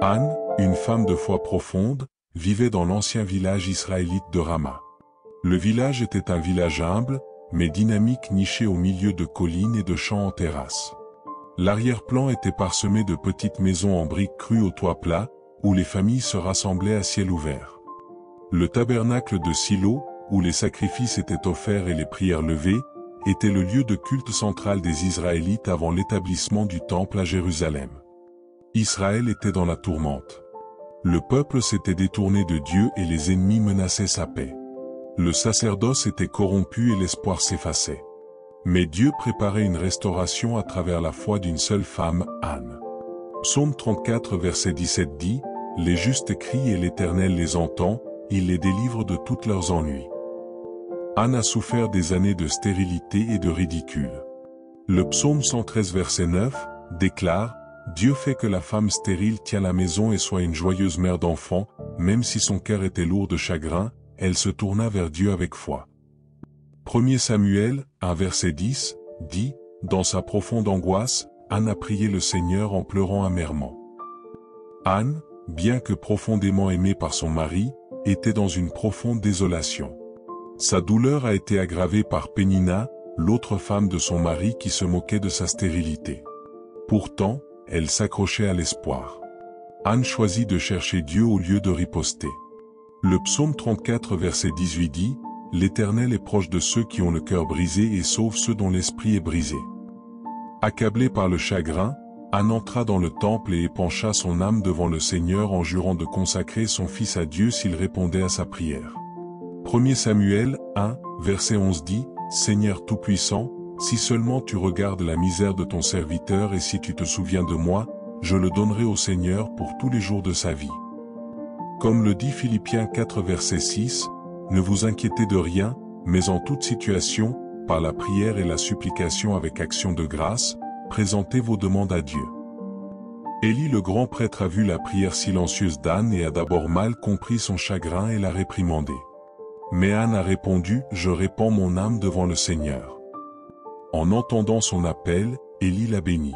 Anne, une femme de foi profonde, vivait dans l'ancien village israélite de Rama. Le village était un village humble, mais dynamique niché au milieu de collines et de champs en terrasse. L'arrière-plan était parsemé de petites maisons en briques crues au toit plat, où les familles se rassemblaient à ciel ouvert. Le tabernacle de Silo, où les sacrifices étaient offerts et les prières levées, était le lieu de culte central des Israélites avant l'établissement du temple à Jérusalem. Israël était dans la tourmente. Le peuple s'était détourné de Dieu et les ennemis menaçaient sa paix. Le sacerdoce était corrompu et l'espoir s'effaçait. Mais Dieu préparait une restauration à travers la foi d'une seule femme, Anne. Psaume 34 verset 17 dit, « Les justes crient et l'Éternel les entend, il les délivre de toutes leurs ennuis. » Anne a souffert des années de stérilité et de ridicule. Le psaume 113 verset 9 déclare, « Dieu fait que la femme stérile tient la maison et soit une joyeuse mère d'enfants, même si son cœur était lourd de chagrin, elle se tourna vers Dieu avec foi. » 1 Samuel 1 verset 10 dit, « Dans sa profonde angoisse, Anne a prié le Seigneur en pleurant amèrement. » Anne, bien que profondément aimée par son mari, était dans une profonde désolation. Sa douleur a été aggravée par Pénina, l'autre femme de son mari qui se moquait de sa stérilité. Pourtant, elle s'accrochait à l'espoir. Anne choisit de chercher Dieu au lieu de riposter. Le psaume 34 verset 18 dit, « L'Éternel est proche de ceux qui ont le cœur brisé et sauve ceux dont l'esprit est brisé. » Accablée par le chagrin, Anne entra dans le temple et épancha son âme devant le Seigneur en jurant de consacrer son fils à Dieu s'il répondait à sa prière. 1 Samuel 1, verset 11 dit, « Seigneur Tout-Puissant, si seulement tu regardes la misère de ton serviteur et si tu te souviens de moi, je le donnerai au Seigneur pour tous les jours de sa vie. » Comme le dit Philippiens 4 verset 6, « Ne vous inquiétez de rien, mais en toute situation, par la prière et la supplication avec action de grâce, présentez vos demandes à Dieu. » Élie le grand prêtre a vu la prière silencieuse d'Anne et a d'abord mal compris son chagrin et l'a réprimandé. Mais Anne a répondu, « Je répands mon âme devant le Seigneur. » En entendant son appel, Élie l'a béni.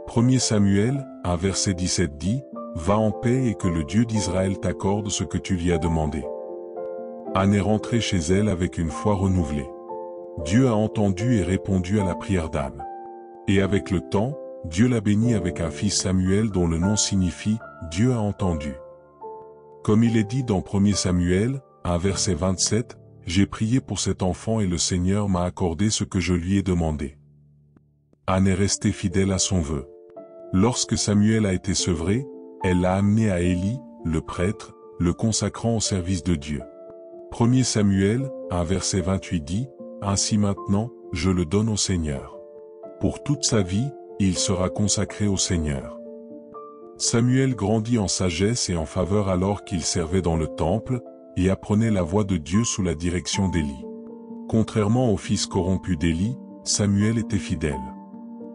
1 Samuel 1 verset 17 dit, « Va en paix et que le Dieu d'Israël t'accorde ce que tu lui as demandé. » Anne est rentrée chez elle avec une foi renouvelée. Dieu a entendu et répondu à la prière d'Anne. Et avec le temps, Dieu l'a béni avec un fils Samuel dont le nom signifie « Dieu a entendu ». Comme il est dit dans 1 Samuel 1 verset 27, « J'ai prié pour cet enfant et le Seigneur m'a accordé ce que je lui ai demandé. » Anne est restée fidèle à son vœu. Lorsque Samuel a été sevré, elle l'a amené à Élie, le prêtre, le consacrant au service de Dieu. 1 Samuel 1 verset 28 dit, « Ainsi maintenant, je le donne au Seigneur. Pour toute sa vie, il sera consacré au Seigneur. » Samuel grandit en sagesse et en faveur alors qu'il servait dans le temple, et apprenait la voix de Dieu sous la direction d'Élie. Contrairement au fils corrompu d'Élie, Samuel était fidèle.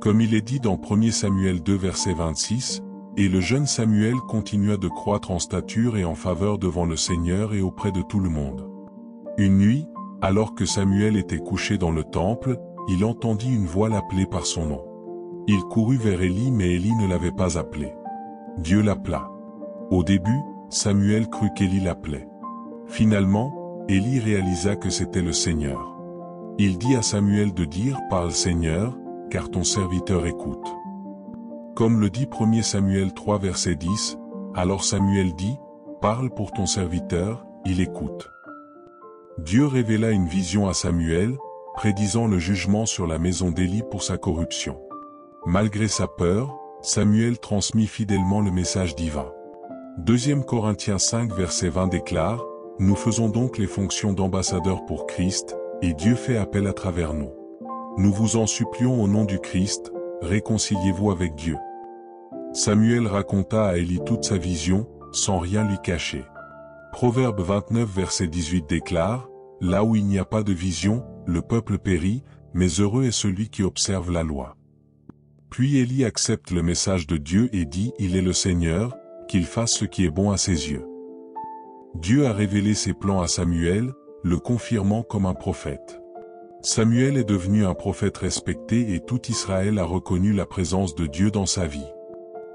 Comme il est dit dans 1 Samuel 2 verset 26, « Et le jeune Samuel continua de croître en stature et en faveur devant le Seigneur et auprès de tout le monde. » Une nuit, alors que Samuel était couché dans le temple, il entendit une voix l'appeler par son nom. Il courut vers Élie mais Élie ne l'avait pas appelé. Dieu l'appela. Au début, Samuel crut qu'Élie l'appelait. Finalement, Élie réalisa que c'était le Seigneur. Il dit à Samuel de dire « Parle Seigneur, car ton serviteur écoute. » Comme le dit 1 Samuel 3 verset 10, alors Samuel dit « Parle pour ton serviteur, il écoute. » Dieu révéla une vision à Samuel, prédisant le jugement sur la maison d'Élie pour sa corruption. Malgré sa peur, Samuel transmit fidèlement le message divin. 2 Corinthiens 5 verset 20 déclare, « Nous faisons donc les fonctions d'ambassadeurs pour Christ, et Dieu fait appel à travers nous. Nous vous en supplions au nom du Christ, réconciliez-vous avec Dieu. » Samuel raconta à Élie toute sa vision, sans rien lui cacher. Proverbe 29 verset 18 déclare, « Là où il n'y a pas de vision, le peuple périt, mais heureux est celui qui observe la loi. » Puis Élie accepte le message de Dieu et dit « Il est le Seigneur, qu'il fasse ce qui est bon à ses yeux. » Dieu a révélé ses plans à Samuel, le confirmant comme un prophète. Samuel est devenu un prophète respecté et tout Israël a reconnu la présence de Dieu dans sa vie.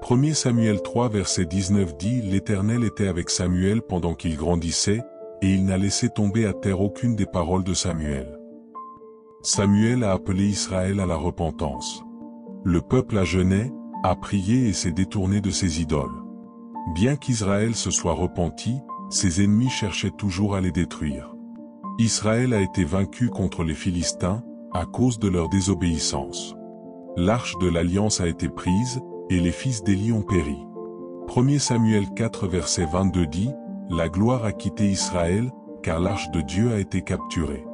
1 Samuel 3 verset 19 dit « L'Éternel était avec Samuel pendant qu'il grandissait, et il n'a laissé tomber à terre aucune des paroles de Samuel. » Samuel a appelé Israël à la repentance. Le peuple a jeûné, a prié et s'est détourné de ses idoles. Bien qu'Israël se soit repenti, ses ennemis cherchaient toujours à les détruire. Israël a été vaincu contre les Philistins, à cause de leur désobéissance. L'arche de l'alliance a été prise, et les fils d'Éli ont péri. 1 Samuel 4 verset 22 dit « La gloire a quitté Israël, car l'arche de Dieu a été capturée. »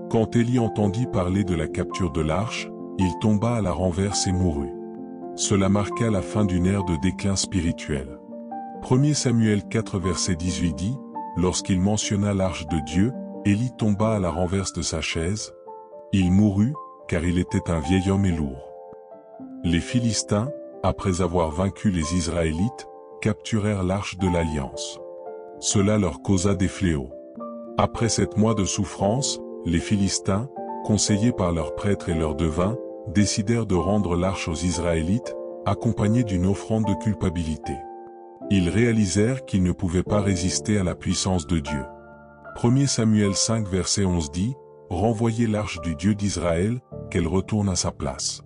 Quand Éli entendit parler de la capture de l'arche, il tomba à la renverse et mourut. Cela marqua la fin d'une ère de déclin spirituel. 1 Samuel 4 verset 18 dit « Lorsqu'il mentionna l'arche de Dieu, Éli tomba à la renverse de sa chaise. Il mourut, car il était un vieil homme et lourd. » Les Philistins, après avoir vaincu les Israélites, capturèrent l'arche de l'Alliance. Cela leur causa des fléaux. Après 7 mois de souffrance, les Philistins, conseillés par leurs prêtres et leurs devins, décidèrent de rendre l'arche aux Israélites, accompagnée d'une offrande de culpabilité. Ils réalisèrent qu'ils ne pouvaient pas résister à la puissance de Dieu. 1 Samuel 5 verset 11 dit « Renvoyez l'arche du Dieu d'Israël, qu'elle retourne à sa place. »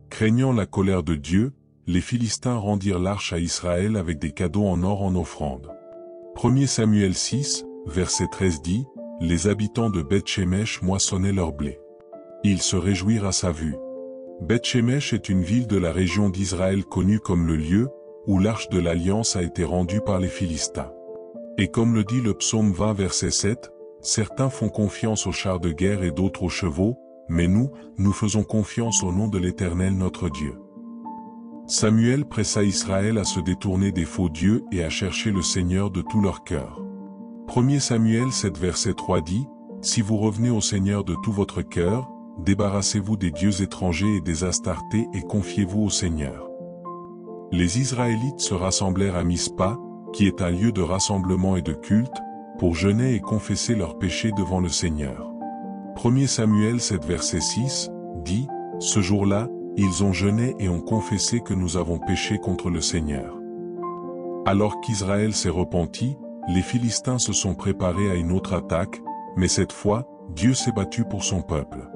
Craignant la colère de Dieu, les Philistins rendirent l'arche à Israël avec des cadeaux en or en offrande. 1 Samuel 6, verset 13 dit « Les habitants de Beth-Shemesh moissonnaient leur blé. Ils se réjouirent à sa vue. » Beth-Shemesh est une ville de la région d'Israël connue comme le lieu où l'arche de l'Alliance a été rendue par les Philistins. Et comme le dit le psaume 20 verset 7, « Certains font confiance aux chars de guerre et d'autres aux chevaux, mais nous faisons confiance au nom de l'Éternel notre Dieu. » Samuel pressa Israël à se détourner des faux dieux et à chercher le Seigneur de tout leur cœur. 1 Samuel 7 verset 3 dit « Si vous revenez au Seigneur de tout votre cœur, débarrassez-vous des dieux étrangers et des Astartés et confiez-vous au Seigneur. » Les Israélites se rassemblèrent à Mispa, qui est un lieu de rassemblement et de culte, pour jeûner et confesser leurs péchés devant le Seigneur. 1 Samuel 7 verset 6 dit « Ce jour-là, ils ont jeûné et ont confessé que nous avons péché contre le Seigneur. » Alors qu'Israël s'est repenti, les Philistins se sont préparés à une autre attaque, mais cette fois, Dieu s'est battu pour son peuple.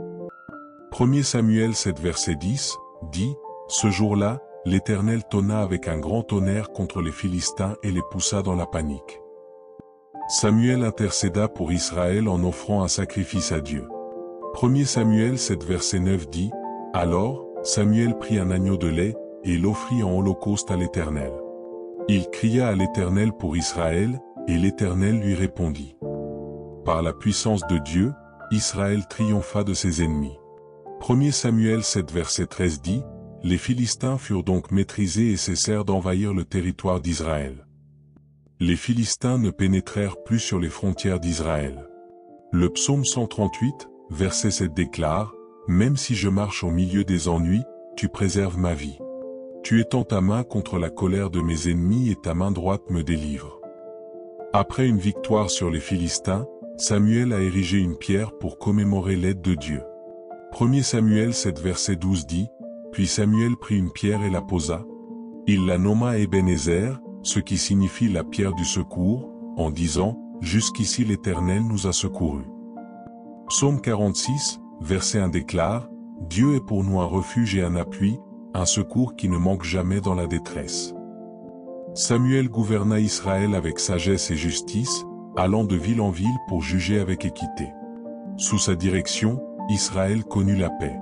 1 Samuel 7 verset 10 dit « Ce jour-là, l'Éternel tonna avec un grand tonnerre contre les Philistins et les poussa dans la panique. » Samuel intercéda pour Israël en offrant un sacrifice à Dieu. 1 Samuel 7 verset 9 dit « Alors, Samuel prit un agneau de lait, et l'offrit en holocauste à l'Éternel. Il cria à l'Éternel pour Israël, et l'Éternel lui répondit. » Par la puissance de Dieu, Israël triompha de ses ennemis. 1 Samuel 7 verset 13 dit « Les Philistins furent donc maîtrisés et cessèrent d'envahir le territoire d'Israël. » Les Philistins ne pénétrèrent plus sur les frontières d'Israël. Le psaume 138, verset 7 déclare « Même si je marche au milieu des ennuis, tu préserves ma vie. Tu étends ta main contre la colère de mes ennemis et ta main droite me délivre. » Après une victoire sur les Philistins, Samuel a érigé une pierre pour commémorer l'aide de Dieu. 1 Samuel 7 verset 12 dit « Puis Samuel prit une pierre et la posa. Il la nomma Ebenezer, ce qui signifie la pierre du secours, en disant « Jusqu'ici l'Éternel nous a secourus. » Psaume 46, verset 1 déclare « Dieu est pour nous un refuge et un appui, un secours qui ne manque jamais dans la détresse. » Samuel gouverna Israël avec sagesse et justice, allant de ville en ville pour juger avec équité. Sous sa direction, Israël connut la paix.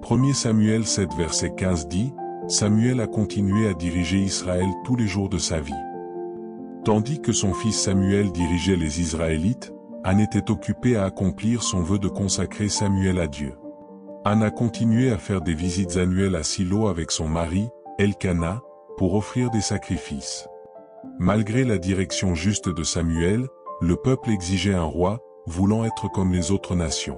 1 Samuel 7 verset 15 dit « Samuel a continué à diriger Israël tous les jours de sa vie. » Tandis que son fils Samuel dirigeait les Israélites, Anne était occupée à accomplir son vœu de consacrer Samuel à Dieu. Anne a continué à faire des visites annuelles à Silo avec son mari, Elkana, pour offrir des sacrifices. Malgré la direction juste de Samuel, le peuple exigeait un roi, voulant être comme les autres nations.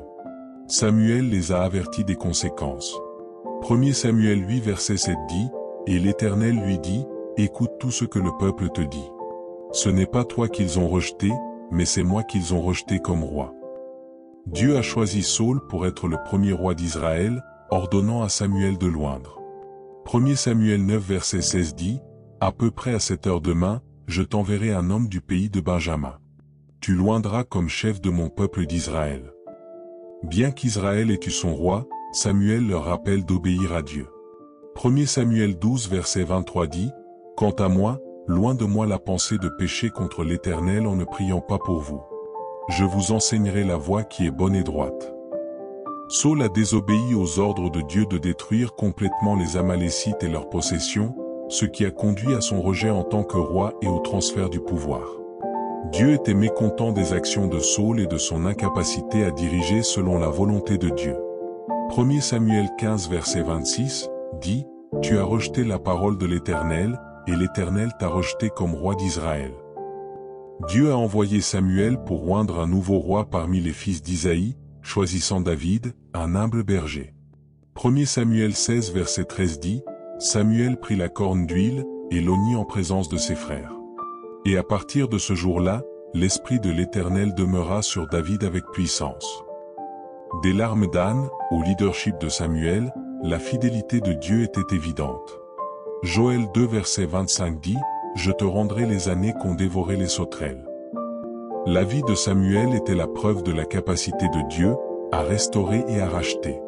Samuel les a avertis des conséquences. 1 Samuel 8 verset 7 dit « Et l'Éternel lui dit, écoute tout ce que le peuple te dit. Ce n'est pas toi qu'ils ont rejeté, mais c'est moi qu'ils ont rejeté comme roi. » Dieu a choisi Saül pour être le premier roi d'Israël, ordonnant à Samuel de l'oindre. 1 Samuel 9 verset 16 dit, « À peu près à cette heure demain, je t'enverrai un homme du pays de Benjamin. Tu l'oindras comme chef de mon peuple d'Israël. » Bien qu'Israël ait eu son roi, Samuel leur rappelle d'obéir à Dieu. 1 Samuel 12 verset 23 dit, « Quant à moi, loin de moi la pensée de pécher contre l'Éternel en ne priant pas pour vous. Je vous enseignerai la voie qui est bonne et droite. » Saül a désobéi aux ordres de Dieu de détruire complètement les Amalécites et leurs possessions, ce qui a conduit à son rejet en tant que roi et au transfert du pouvoir. Dieu était mécontent des actions de Saül et de son incapacité à diriger selon la volonté de Dieu. 1 Samuel 15 verset 26 dit, « Tu as rejeté la parole de l'Éternel, et l'Éternel t'a rejeté comme roi d'Israël. » Dieu a envoyé Samuel pour oindre un nouveau roi parmi les fils d'Isaïe, choisissant David, un humble berger. 1 Samuel 16 verset 13 dit, « Samuel prit la corne d'huile, et l'oignit en présence de ses frères. Et à partir de ce jour-là, l'Esprit de l'Éternel demeura sur David avec puissance. » Des larmes d'âne, au leadership de Samuel, la fidélité de Dieu était évidente. Joël 2 verset 25 dit, « Je te rendrai les années qu'ont dévoré les sauterelles. » La vie de Samuel était la preuve de la capacité de Dieu à restaurer et à racheter.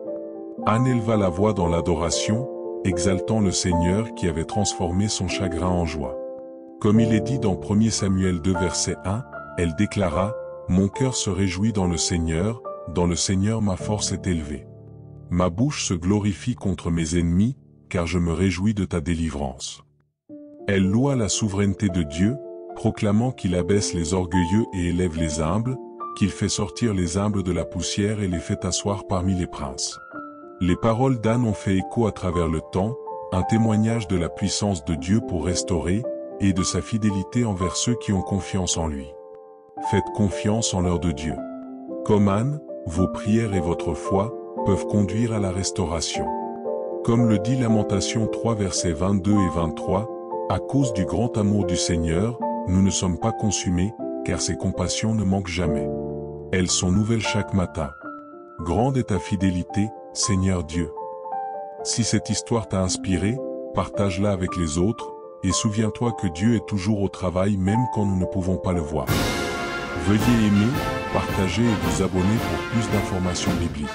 Anne éleva la voix dans l'adoration, exaltant le Seigneur qui avait transformé son chagrin en joie. Comme il est dit dans 1 Samuel 2 verset 1, elle déclara, « Mon cœur se réjouit dans le Seigneur ma force est élevée. Ma bouche se glorifie contre mes ennemis, car je me réjouis de ta délivrance. » Elle loua la souveraineté de Dieu, proclamant qu'il abaisse les orgueilleux et élève les humbles, qu'il fait sortir les humbles de la poussière et les fait asseoir parmi les princes. Les paroles d'Anne ont fait écho à travers le temps, un témoignage de la puissance de Dieu pour restaurer, et de sa fidélité envers ceux qui ont confiance en lui. Faites confiance en l'heure de Dieu. Comme Anne, vos prières et votre foi peuvent conduire à la restauration. Comme le dit Lamentation 3 versets 22 et 23, « À cause du grand amour du Seigneur, nous ne sommes pas consumés, car ses compassions ne manquent jamais. Elles sont nouvelles chaque matin. Grande est ta fidélité, Seigneur Dieu. » Si cette histoire t'a inspiré, partage-la avec les autres, et souviens-toi que Dieu est toujours au travail même quand nous ne pouvons pas le voir. Veuillez aimer, partager et vous abonner pour plus d'informations bibliques.